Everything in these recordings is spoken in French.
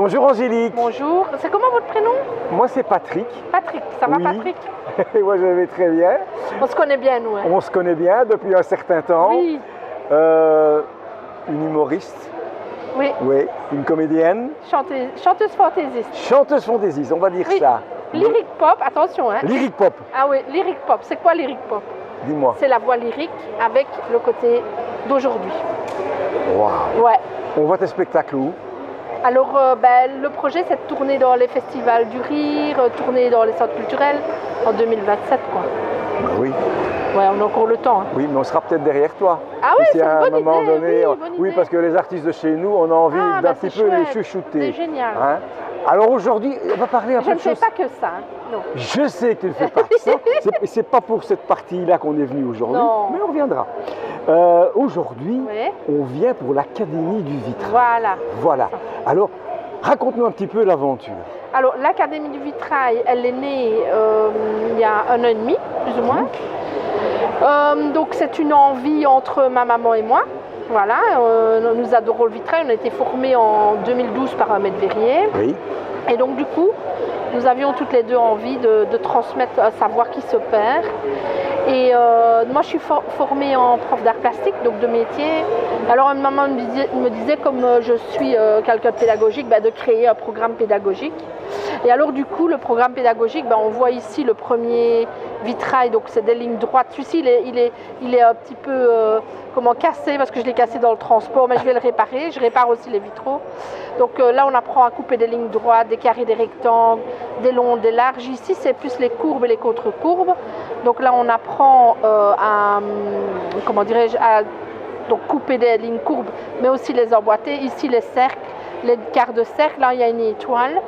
Bonjour Angélique. Bonjour, c'est comment votre prénom? Moi c'est Patrick. Patrick, ça va Oui. Patrick? Moi je vais très bien. On se connaît bien nous. Hein? On se connaît bien depuis un certain temps. Oui. Une humoriste. Oui. Oui. Une comédienne. Chanteuse fantaisiste. Chanteuse fantaisiste, on va dire Oui. ça. Lyric pop, attention. Hein? Lyric pop. Ah oui, lyric pop. C'est quoi lyric pop? Dis-moi. C'est la voix lyrique avec le côté d'aujourd'hui. Waouh. Ouais. On voit tes spectacles où? Alors, le projet, c'est de tourner dans les festivals du rire, tourner dans les centres culturels en 2027, quoi. Oui. Ouais, on a encore le temps. Hein. Oui, mais on sera peut-être derrière toi. Ah oui, Et c'est si à une un bonne moment idée. donné, Oui, bonne oui, idée. parce que les artistes de chez nous, on a envie Ah, d'un bah, petit c'est peu les chouette. chouchouter. C'est génial. Hein? Alors aujourd'hui, on va parler un Je peu ne de fais choses. pas que ça. Hein. Non. Je sais que tu ne fais pas que ça. C'est pas pour cette partie-là qu'on est venu aujourd'hui, Non. mais on reviendra. Aujourd'hui, Ouais. on vient pour l'Académie du Vitrail. Voilà. Voilà. Alors, raconte-nous un petit peu l'aventure. Alors, l'Académie du Vitrail, elle est née il y a 1 an et demi, plus ou moins. Donc, c'est une envie entre ma maman et moi. Voilà, nous adorons le vitrail. On a été formés en 2012 par un maître verrier. Oui. Et donc, du coup, nous avions toutes les deux envie de transmettre un savoir qui se perd. Et moi, je suis formée en prof d'art plastique, donc de métier. Alors, maman me disait comme je suis quelqu'un de pédagogique, de créer un programme pédagogique. Et alors, du coup, le programme pédagogique, on voit ici le premier vitrail, donc c'est des lignes droites. Celui-ci, il est un petit peu cassé, parce que je l'ai cassé dans le transport, mais je vais le réparer. Je répare aussi les vitraux. Donc là, on apprend à couper des lignes droites, des carrés, des rectangles, des longs, des larges. Ici, c'est plus les courbes et les contre-courbes. Donc là, on apprend à donc couper des lignes courbes, mais aussi les emboîter. Ici, les cercles, les quarts de cercle. Là, il y a une étoile.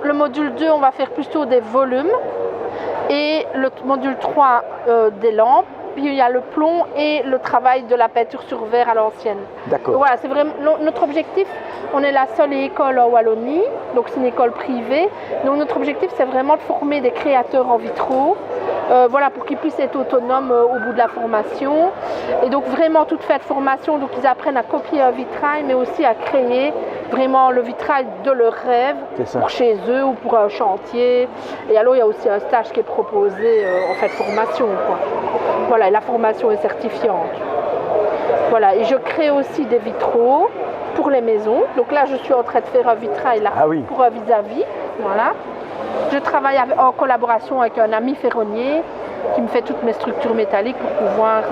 Le module 2, on va faire plutôt des volumes. Et le module 3, des lampes. Puis il y a le plomb et le travail de la peinture sur verre à l'ancienne. D'accord. Voilà, c'est vraiment notre objectif. On est la seule école en Wallonie, donc c'est une école privée. Donc notre objectif, c'est vraiment de former des créateurs en vitraux, voilà, pour qu'ils puissent être autonomes au bout de la formation. Et donc vraiment toute faite formation, donc ils apprennent à copier un vitrail, mais aussi à créer vraiment le vitrail de leur rêve pour chez eux ou pour un chantier. Et alors il y a aussi un stage qui est proposé en fait formation, quoi. Voilà, et la formation est certifiante. Voilà, et je crée aussi des vitraux pour les maisons. Donc là, je suis en train de faire un vitrail là, pour un vis-à-vis. Voilà. Je travaille en collaboration avec un ami ferronnier qui me fait toutes mes structures métalliques pour pouvoir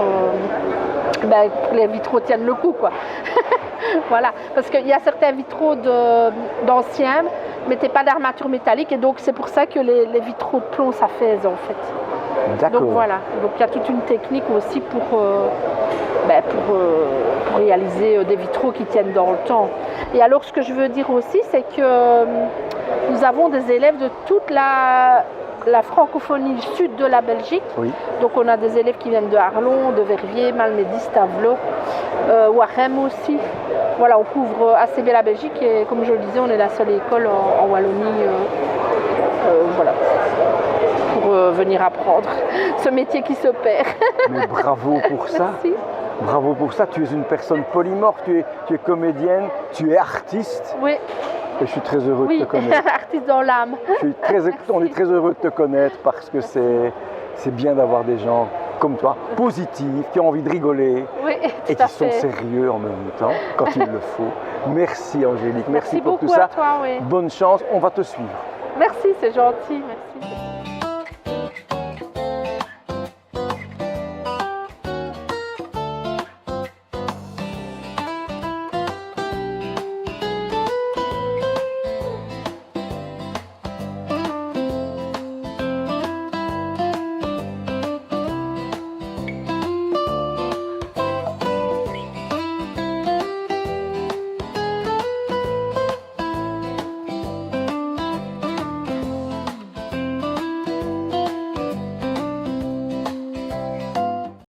que les vitraux tiennent le coup, quoi. Voilà, parce qu'il y a certains vitraux d'anciens mettaient pas d'armature métallique et donc c'est pour ça que les vitraux de plomb s'affaissent en fait. Donc voilà, donc il y a toute une technique aussi pour réaliser des vitraux qui tiennent dans le temps. Et alors ce que je veux dire aussi, c'est que nous avons des élèves de toute la francophonie sud de la Belgique. Oui. Donc on a des élèves qui viennent de Arlon, de Verviers, Malmedy, Stavelot, Warem aussi. Voilà, on couvre assez bien la Belgique et comme je le disais, on est la seule école en Wallonie voilà, pour venir apprendre ce métier qui se perd. Mais bravo pour ça. Merci. Bravo pour ça, tu es une personne polymorphe, tu es comédienne, tu es artiste. Oui. Et je suis très heureux de te connaître. Artiste dans l'âme. On est très heureux de te connaître parce que c'est bien d'avoir des gens comme toi, positifs, qui ont envie de rigoler et qui sont sérieux en même temps quand il le faut. Merci Angélique, merci pour tout ça. À toi, oui. Bonne chance, on va te suivre. Merci, c'est gentil, merci.